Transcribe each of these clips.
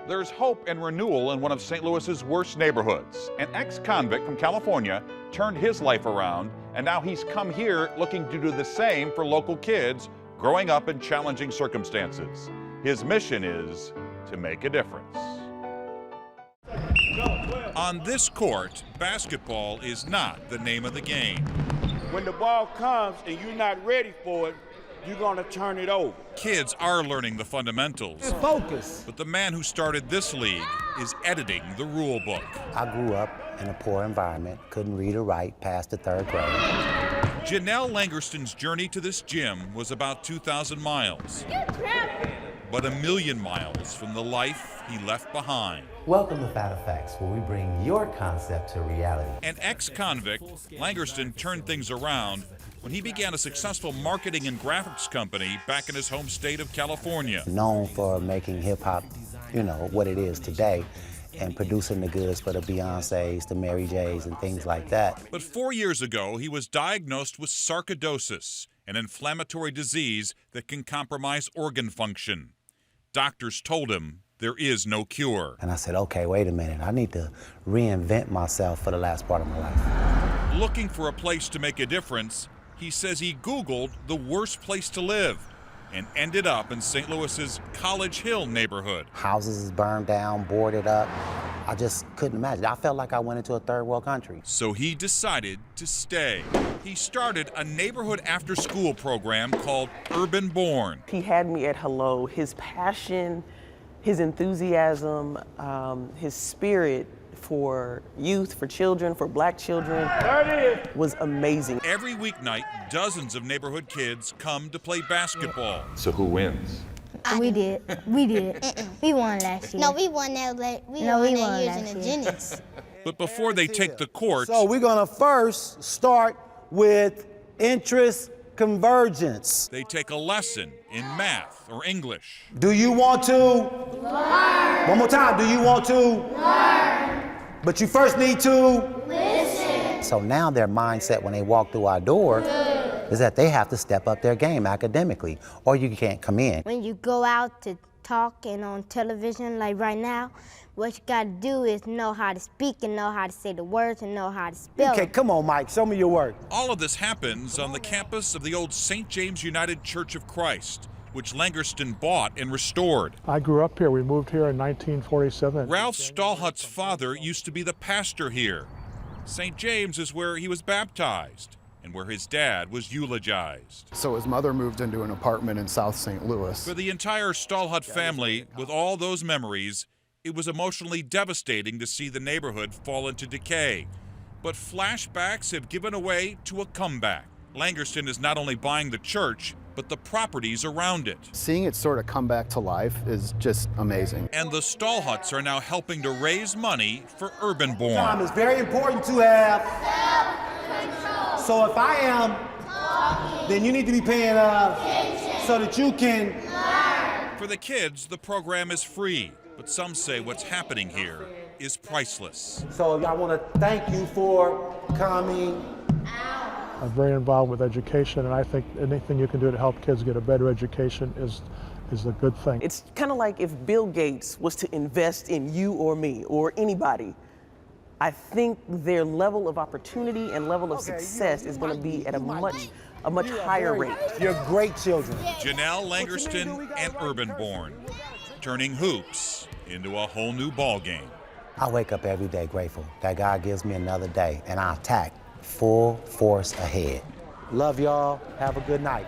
There's hope and renewal in one of St. Louis's worst neighborhoods. An ex-convict from California turned his life around, and now he's come here looking to do the same for local kids growing up in challenging circumstances. His mission is to make a difference. On this court, basketball is not the name of the game. When the ball comes and you're not ready for it, you're going to turn it over. Kids are learning the fundamentals. Focus. But the man who started this league is editing the rule book. I grew up in a poor environment, couldn't read or write past the 3rd grade. Johnel Langerston's journey to this gym was about 2,000 miles, but 1,000,000 miles from the life he left behind. Welcome to Fat Effects, where we bring your concept to reality. An ex-convict, Langerston turned things around when he began a successful marketing and graphics company back in his home state of California. Known for making hip-hop, what it is today, and producing the goods for the Beyoncés, the Mary J's, and things like that. But 4 years ago, he was diagnosed with sarcoidosis, an inflammatory disease that can compromise organ function. Doctors told him there is no cure. And I said, okay, wait a minute, I need to reinvent myself for the last part of my life. Looking for a place to make a difference, he says he Googled the worst place to live and ended up in St. Louis's College Hill neighborhood. Houses is burned down, boarded up. I just couldn't imagine. I felt like I went into a third world country. So he decided to stay. He started a neighborhood after-school program called Urban Born. He had me at hello. His passion, his enthusiasm, his spirit for youth, for children, for black children was amazing. Every weeknight, dozens of neighborhood kids come to play basketball. So who wins? We did. We did. We won last year. No, we won that years in the juniors. But before they take the court, So we're gonna first start with interest convergence. they take a lesson in math or English. Do you want to learn? One more time. Do you want to learn? But you first need to listen. So now their mindset when they walk through our door is that they have to step up their game academically, or you can't come in. When you go out to talk and on television, like right now, what you gotta do is know how to speak and know how to say the words and know how to spell Okay, it. come on, Mike. Show me your work. All of this happens on the campus of the old St. James United Church of Christ, which Langerston bought and restored. I grew up here. We moved here in 1947. Ralph Stahlhut's father used to be the pastor here. St. James is where he was baptized and where his dad was eulogized. So his mother moved into an apartment in South St. Louis. For the entire Stahlhut family, with all those memories, it was emotionally devastating to see the neighborhood fall into decay. But flashbacks have given way to a comeback. Langerston is not only buying the church, but the properties around it. Seeing it sort of come back to life is just amazing. And the Stahlhuts are now helping to raise money for Urban Born. Time is very important to have self-control. So if I am talking, then you need to be paying so that you can learn. For the kids, the program is free, but some say what's happening here is priceless. So I want to thank you for coming. I'm very involved with education, and I think anything you can do to help kids get a better education is a good thing. It's kind of like if Bill Gates was to invest in you or me or anybody. I think their level of opportunity and level of success is going to be at a much higher rate. You're great children. Johnel Langerston and Urban Born, turning hoops into a whole new ball game. I wake up every day grateful that God gives me another day, and I attack full force ahead. Love y'all. Have a good night.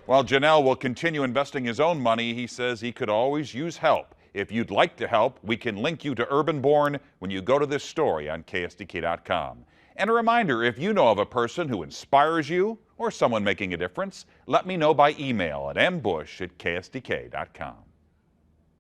While Johnel will continue investing his own money, he says he could always use help. If you'd like to help, we can link you to Urban Born when you go to this story on KSDK.com. And a reminder, if you know of a person who inspires you or someone making a difference, let me know by email at mbush@ksdk.com.